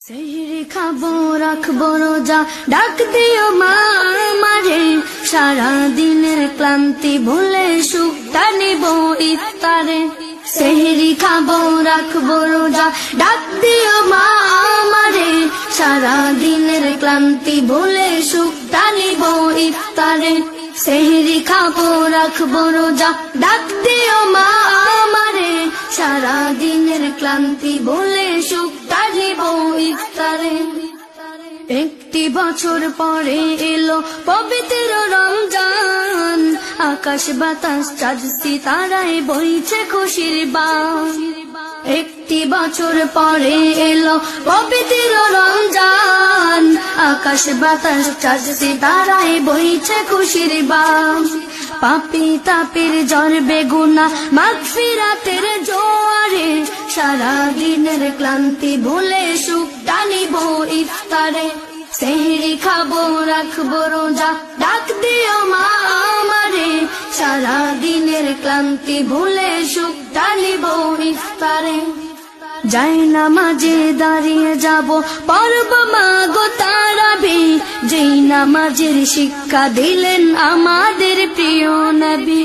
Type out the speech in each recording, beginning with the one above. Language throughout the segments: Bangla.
সেহরি খাবো রাখবো রোজা, ডাক দিও মা আমারে, সারা দিনের ক্লান্তি ভুলে সুখটা নিব ইফতারে। সেহরি খাবো রাখবো রোজা, ডাক দিও মা আমারে, সারা দিনের ক্লান্তি ভুলে সুখটা নিব ইফতারে। সেহরি খাবো রাখবো রোজা, ডাক দিও মা আমারে, সারা দিনের ক্লান্তি ভুলে সুখটা নিব ইফতারে। একটি বছর পরে এলো পবিত্র রমজান, আকাশ বাতাস চাঁদ সিতারায় বইছে খুশির বান। একটি বছর পরে এলো পবিত্র রমজান, আকাশ বাতাস চাঁদ সিতারায় বইছে খুশির বান। পাপী তাপের জ্বর বেগুনা মাগফিরাতের জোয়ারে, সারা দিনের ক্লান্তি ভুলে সুখটা নিব ইফতারে। সেহরি খাবো রাখবো রোজা, ডাক দিও মা আমারে, সারা দিনের ক্লান্তি ভুলে সুখটা নিব ইফতারে। যাই নামাজে দাঁড়িয়ে যাব পড়ব মাগো তারাবি, যেই নামাজের শিক্ষা দিলেন আমাদের প্রিয় নবী।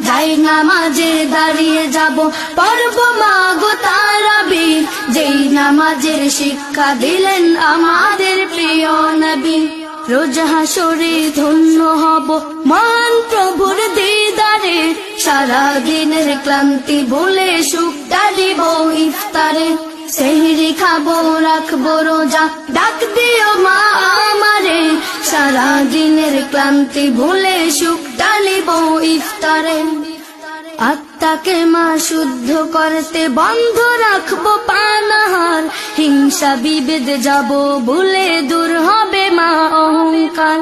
যাই নামাজে দাঁড়িয়ে যাব পড়ব মাগো তারাবি, যেই নামাজের শিক্ষা দিলেন আমাদের প্রিয় নবী। রোজ হাসরে ধন্য হব মহান প্রভুর দিদারে, সারা দিনের ক্লান্তি ভুলে সুখটা দিব ইফতারে। সেহরি খাবো রাখবো রোজা, ডাক দিও মা আমারে, সারা দিনের ক্লান্তি ভুলে সুখটা নিব ইফতারে। আত্মাকে মা শুদ্ধ করতে বন্ধ রাখবো পানাহার, হিংসা বিভেদ যাব ভুলে দূর হবে মা অহংকার।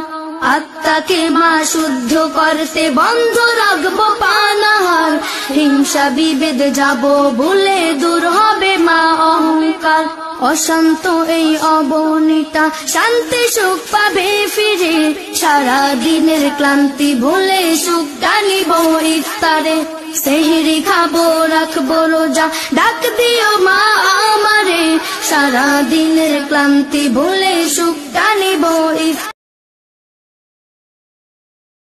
আত্মাকে মা শুদ্ধ করতে বন্ধ রাখবো পানাহার, হিংসা বিভেদ যাব ভুলে দূর হবে মা অহংকার। অশান্ত এই অবনীতা শান্তি সুখ পাবে ফিরে, সারা দিনের ক্লান্তি ভুলে সুখটা নিব ইফতারে। সেহরি খাবো রাখবো রোজা, ডাক দিও মা আমারে, সারা দিনের ক্লান্তি ভুলে সুখটা নিব ইফতারে।